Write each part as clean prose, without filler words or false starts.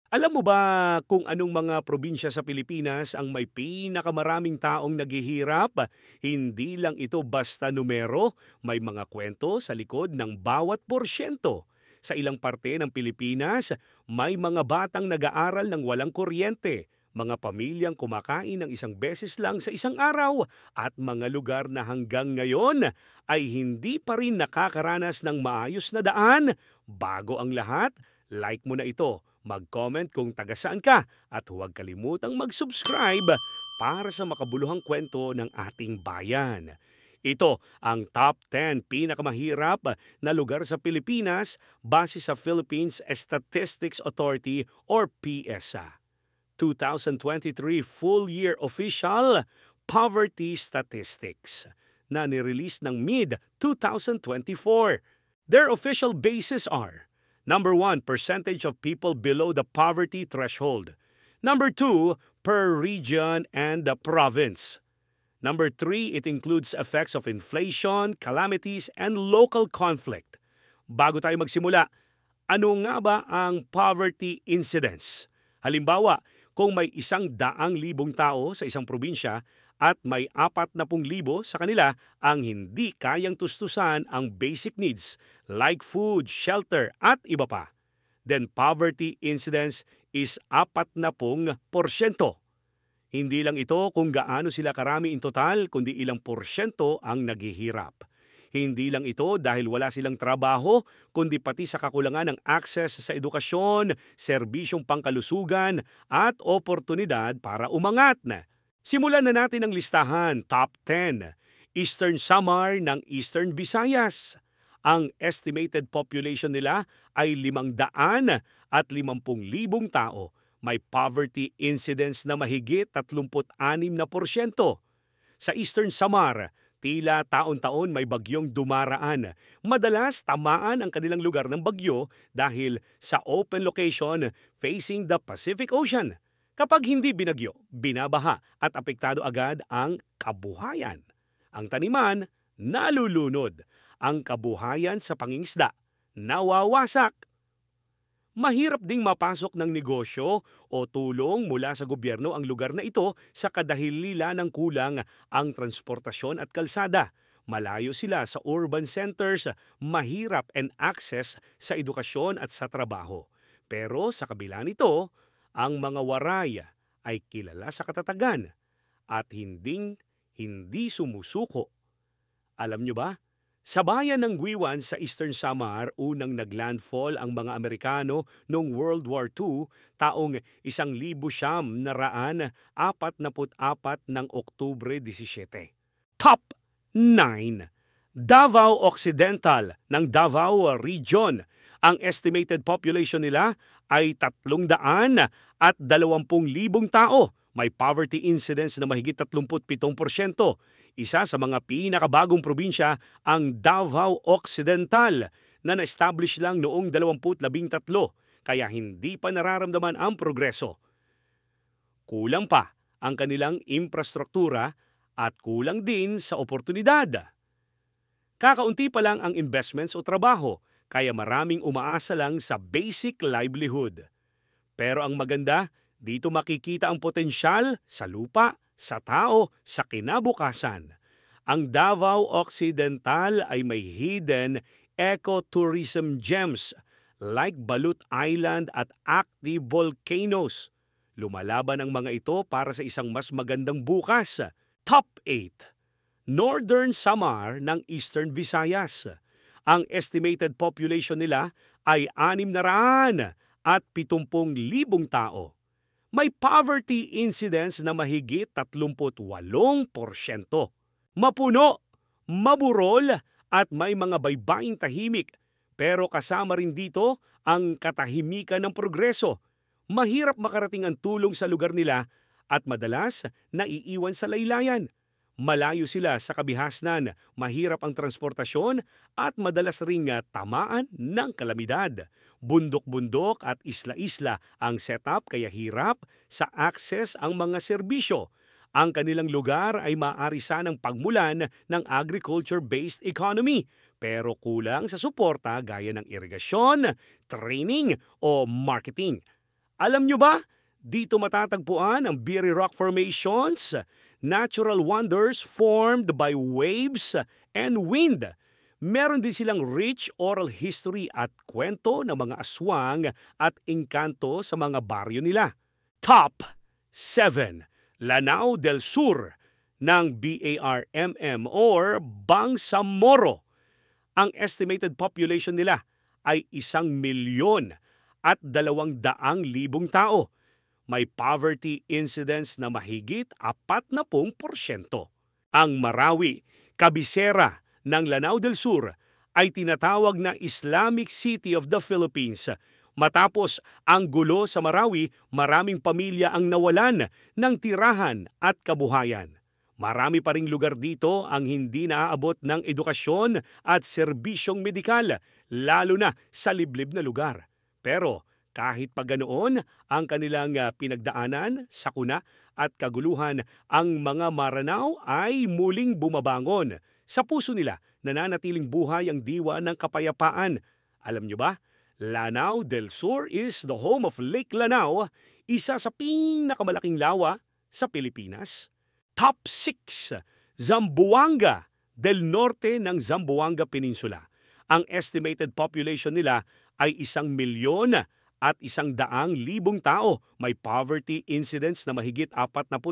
Alam mo ba kung anong mga probinsya sa Pilipinas ang may pinakamaraming taong naghihirap? Hindi lang ito basta numero, may mga kwento sa likod ng bawat porsyento. Sa ilang parte ng Pilipinas, may mga batang nag-aaral ng walang kuryente, mga pamilyang kumakain ng isang beses lang sa isang araw, at mga lugar na hanggang ngayon ay hindi pa rin nakakaranas ng maayos na daan. Bago ang lahat, like mo na ito, mag-comment kung taga saan ka, at huwag kalimutang mag-subscribe para sa makabuluhang kwento ng ating bayan. Ito ang top 10 pinakamahirap na lugar sa Pilipinas base sa Philippines Statistics Authority or PSA. 2023 Full Year Official Poverty Statistics na nirelease ng mid-2024. Their official bases are: Number 1, percentage of people below the poverty threshold. Number 2, per region and the province. Number 3, it includes effects of inflation, calamities, and local conflict. Bago tayo magsimula, ano nga ba ang poverty incidence? Halimbawa, kung may 100,000 tao sa isang probinsya at may 40,000 sa kanila ang hindi kayang tustusan ang basic needs like food, shelter at iba pa, then poverty incidence is 40%. Hindi lang ito kung gaano sila karami in total, kundi ilang porsyento ang naghihirap. Hindi lang ito dahil wala silang trabaho, kundi pati sa kakulangan ng access sa edukasyon, serbisyong pangkalusugan, at oportunidad para umangat na. Simulan na natin ang listahan. Top 10. Eastern Samar ng Eastern Visayas. Ang estimated population nila ay 550,000 tao. May poverty incidence na mahigit 36%. Sa Eastern Samar, tila taon-taon may bagyong dumaraan. Madalas tamaan ang kanilang lugar ng bagyo dahil sa open location facing the Pacific Ocean. Kapag hindi binagyo, binabaha at apektado agad ang kabuhayan. Ang taniman, nalulunod. Ang kabuhayan sa pangingisda, nawawasak. Mahirap ding mapasok ng negosyo o tulong mula sa gobyerno ang lugar na ito sa kadahilila ng kulang ang transportasyon at kalsada. Malayo sila sa urban centers, mahirap and access sa edukasyon at sa trabaho. Pero sa kabila nito, ang mga waray ay kilala sa katatagan at hindi sumusuko. Alam nyo ba? Sa bayan ng Guiwan sa Eastern Samar, unang naglandfall ang mga Amerikano noong World War II taong 1944 ng Oktubre 17. Top 9. Davao Occidental ng Davao Region. Ang estimated population nila ay 320,000 tao. May poverty incidence na mahigit 37%. Isa sa mga pinakabagong probinsya ang Davao Occidental na na-establish lang noong 2013 kaya hindi pa nararamdaman ang progreso. Kulang pa ang kanilang infrastruktura at kulang din sa oportunidad. Kakaunti pa lang ang investments o trabaho kaya maraming umaasa lang sa basic livelihood. Pero ang maganda, dito makikita ang potensyal sa lupa, sa tao, sa kinabukasan. Ang Davao Occidental ay may hidden ecotourism gems like Balut Island at active volcanoes. Lumalaban ang mga ito para sa isang mas magandang bukas. Top 8. Northern Samar ng Eastern Visayas. Ang estimated population nila ay 670,000 tao. May poverty incidence na mahigit 38%. Mapuno, maburol at may mga baybaing tahimik. Pero kasama rin dito ang katahimikan ng progreso. Mahirap makarating ang tulong sa lugar nila at madalas naiiwan sa laylayan. Malayo sila sa kabihasnan, mahirap ang transportasyon at madalas ring tamaan ng kalamidad. Bundok-bundok at isla-isla ang setup kaya hirap sa access ang mga serbisyo. Ang kanilang lugar ay maaari sanang pagmulan ng agriculture-based economy pero kulang sa suporta gaya ng irigasyon, training o marketing. Alam nyo ba, dito matatagpuan ang Beery Rock Formations, natural wonders formed by waves and wind. Meron din silang rich oral history at kwento ng mga aswang at engkanto sa mga baryo nila. Top 7. Lanao del Sur ng BARMM or Bangsamoro. Ang estimated population nila ay 1,200,000 tao. May poverty incidence na mahigit 40%. Ang Marawi, kabisera ng Lanao del Sur, ay tinatawag na Islamic City of the Philippines. Matapos ang gulo sa Marawi, maraming pamilya ang nawalan ng tirahan at kabuhayan. Marami pa ring lugar dito ang hindi naaabot ng edukasyon at serbisyong medikal, lalo na sa liblib na lugar. Pero kahit pa ganoon ang kanilang pinagdaanan, sakuna at kaguluhan, ang mga Maranao ay muling bumabangon. Sa puso nila, nananatiling buhay ang diwa ng kapayapaan. Alam nyo ba? Lanao del Sur is the home of Lake Lanao, isa sa pinakamalaking lawa sa Pilipinas. Top 6. Zamboanga del Norte ng Zamboanga Peninsula. Ang estimated population nila ay 1,100,000 tao. May poverty incidence na mahigit 41%.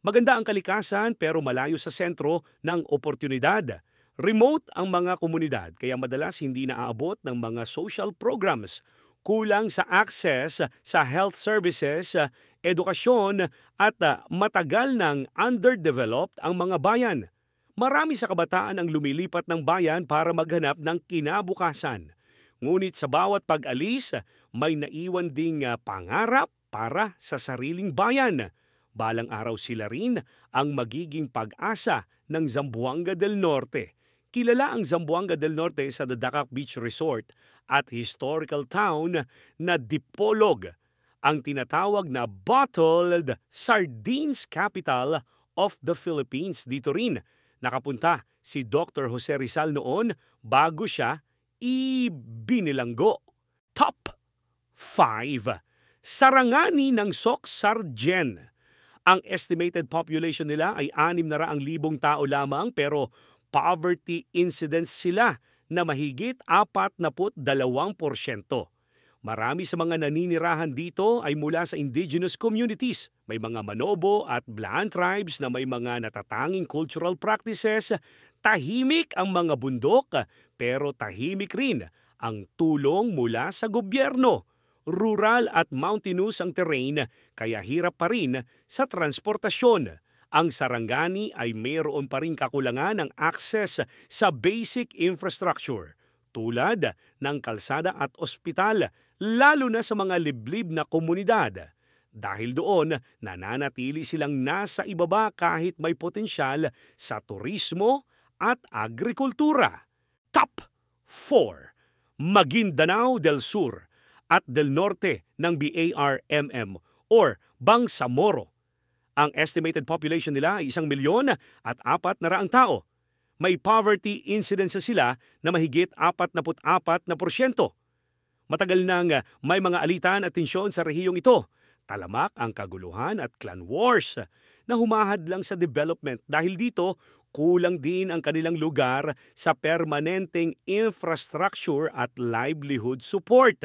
Maganda ang kalikasan pero malayo sa sentro ng oportunidad. Remote ang mga komunidad kaya madalas hindi naaabot ng mga social programs. Kulang sa access sa health services, edukasyon at matagal ng underdeveloped ang mga bayan. Marami sa kabataan ang lumilipat ng bayan para maghanap ng kinabukasan. Ngunit sa bawat pag-alis, may naiwan ding pangarap para sa sariling bayan. Balang araw sila rin ang magiging pag-asa ng Zamboanga del Norte. Kilala ang Zamboanga del Norte sa Dadacac Beach Resort at historical town na Dipolog, ang tinatawag na bottled sardines capital of the Philippines. Dito rin nakapunta si Dr. Jose Rizal noon bago siya ibinilanggo. Top 5. Sarangani ng Soc-Sargen. Ang estimated population nila ay 600,000 tao lamang pero poverty incidence sila na mahigit 42%. Marami sa mga naninirahan dito ay mula sa indigenous communities. May mga Manobo at Blaan tribes na may mga natatanging cultural practices. Tahimik ang mga bundok pero tahimik rin ang tulong mula sa gobyerno. Rural at mountainous ang terrain kaya hirap pa rin sa transportasyon. Ang Sarangani ay mayroon pa rin kakulangan ng access sa basic infrastructure tulad ng kalsada at ospital, lalo na sa mga liblib na komunidad. Dahil doon, nananatili silang nasa ibaba kahit may potensyal sa turismo at agrikultura. Top 4. Maguindanao del Sur at del Norte ng BARMM or Bangsamoro. Ang estimated population nila ay 1,400,000 tao. May poverty incidence sila na mahigit 44%. Matagal nang may mga alitan at tensyon sa rehiyong ito. Talamak ang kaguluhan at clan wars na humahad lang sa development dahil dito kulang din ang kanilang lugar sa permanenteng infrastructure at livelihood support.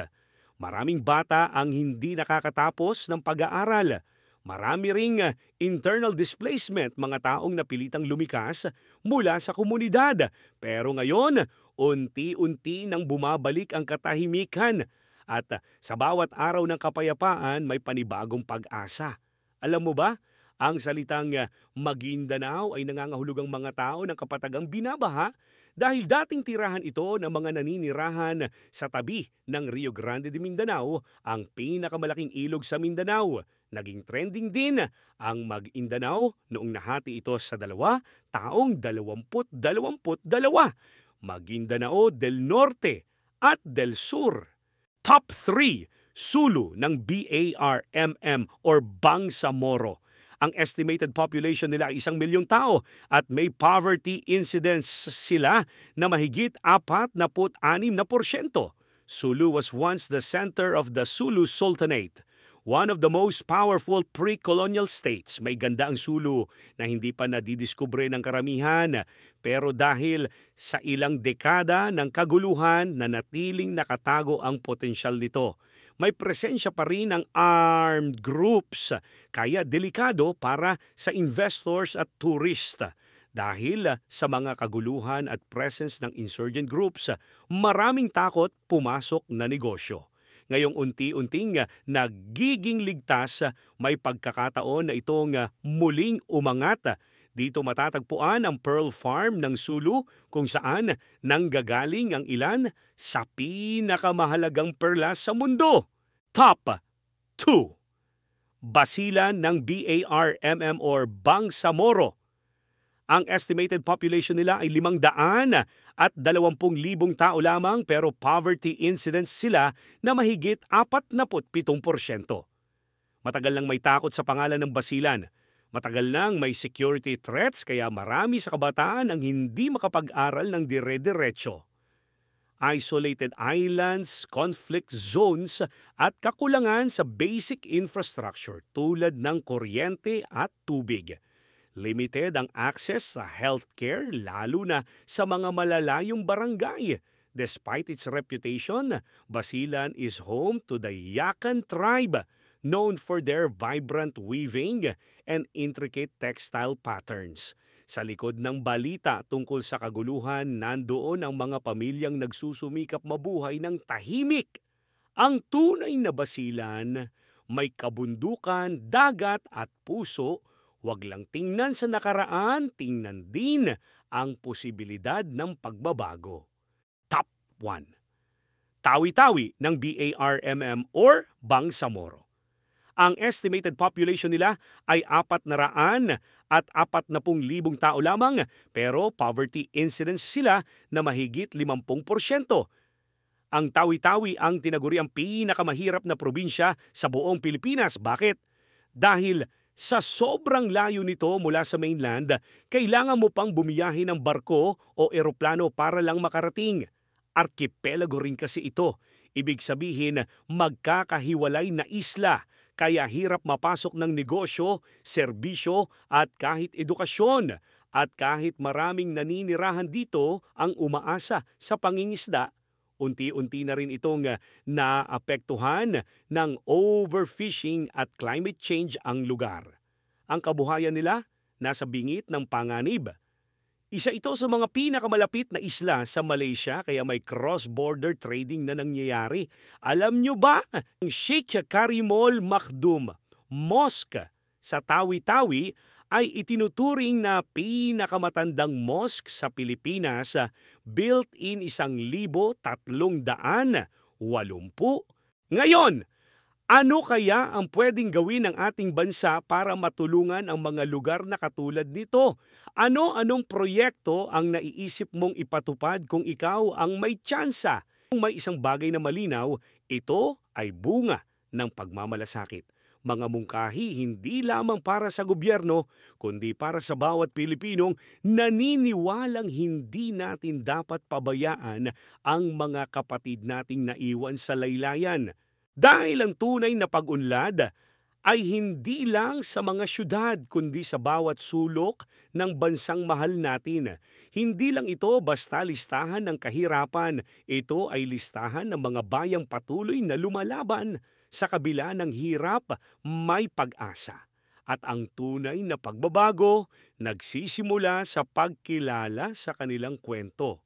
Maraming bata ang hindi nakakatapos ng pag-aaral. Marami ring internal displacement, mga taong napilitang lumikas mula sa komunidad. Pero ngayon, unti-unti nang bumabalik ang katahimikan at sa bawat araw ng kapayapaan may panibagong pag-asa. Alam mo ba, ang salitang Maguindanao ay nangangahulugang mga tao ng kapatagang binabaha dahil dating tirahan ito ng mga naninirahan sa tabi ng Rio Grande de Mindanao, ang pinakamalaking ilog sa Mindanao. Naging trending din ang Maguindanao noong nahati ito sa dalawa taong 2022. Maguindanao del Norte at del Sur. Top 3. Sulu ng BARMM or Bangsamoro. Ang estimated population nila ay 1,000,000 tao at may poverty incidence sila na mahigit 46%. Sulu was once the center of the Sulu Sultanate, one of the most powerful pre-colonial states. May ganda ang Sulu na hindi pa nadidiskubre ng karamihan, pero dahil sa ilang dekada ng kaguluhan, nanatiling nakatago ang potensyal nito. May presensya pa rin ng armed groups, kaya delikado para sa investors at tourist. Dahil sa mga kaguluhan at presence ng insurgent groups, maraming takot pumasok na negosyo. Ngayong unti-unting nagiging ligtas, may pagkakataon na itong muling umangat. Dito matatagpuan ang Pearl Farm ng Sulu kung saan nanggagaling ang ilan sa pinakamahalagang perlas sa mundo. Top 2. Basilan ng BARMM or Bangsamoro. Ang estimated population nila ay 520,000 tao lamang pero poverty incidence sila na mahigit 47%. Matagal nang may takot sa pangalan ng Basilan. Matagal nang may security threats kaya marami sa kabataan ang hindi makapag-aral ng dire-diretso. Isolated islands, conflict zones at kakulangan sa basic infrastructure tulad ng kuryente at tubig. Limited ang access sa healthcare lalo na sa mga malalayong barangay. Despite its reputation, Basilan is home to the Yakan tribe, known for their vibrant weaving and intricate textile patterns. Sa likod ng balita tungkol sa kaguluhan, nandoon ang mga pamilyang nagsusumikap mabuhay ng tahimik. Ang tunay na Basilan, may kabundukan, dagat at puso. Huwag lang tingnan sa nakaraan, tingnan din ang posibilidad ng pagbabago. Top 1. Tawi-Tawi ng BARMM or Bangsamoro. Ang estimated population nila ay 440,000 tao lamang pero poverty incidence sila na mahigit 50%. Ang Tawi-Tawi ang tinaguriang pinakamahirap na probinsya sa buong Pilipinas. Bakit? Dahil sa sobrang layo nito mula sa mainland, kailangan mo pang bumiyahe ng barko o eroplano para lang makarating. Archipelago rin kasi ito. Ibig sabihin, magkakahiwalay na isla, kaya hirap mapasok ng negosyo, serbisyo at kahit edukasyon. At kahit maraming naninirahan dito ang umaasa sa pangingisda, unti-unti na rin itong naapektuhan ng overfishing at climate change ang lugar. Ang kabuhayan nila nasa bingit ng panganib. Isa ito sa mga pinakamalapit na isla sa Malaysia kaya may cross-border trading na nangyayari. Alam nyo ba ang Sheikh Karimul Makdum Mosque sa Tawi-Tawi ay itinuturing na pinakamatandang mosque sa Pilipinas, built in 1,380. Ngayon, ano kaya ang pwedeng gawin ng ating bansa para matulungan ang mga lugar na katulad nito? Ano-anong proyekto ang naiisip mong ipatupad kung ikaw ang may tsansa? Kung may isang bagay na malinaw, ito ay bunga ng pagmamalasakit. Mga mungkahi hindi lamang para sa gobyerno, kundi para sa bawat Pilipinong naniniwalang hindi natin dapat pabayaan ang mga kapatid nating naiwan sa laylayan. Dahil ang tunay na pag-unlad ay hindi lang sa mga syudad, kundi sa bawat sulok ng bansang mahal natin. Hindi lang ito basta listahan ng kahirapan, ito ay listahan ng mga bayang patuloy na lumalaban. Sa kabila ng hirap, may pag-asa. At ang tunay na pagbabago, nagsisimula sa pagkilala sa kanilang kwento.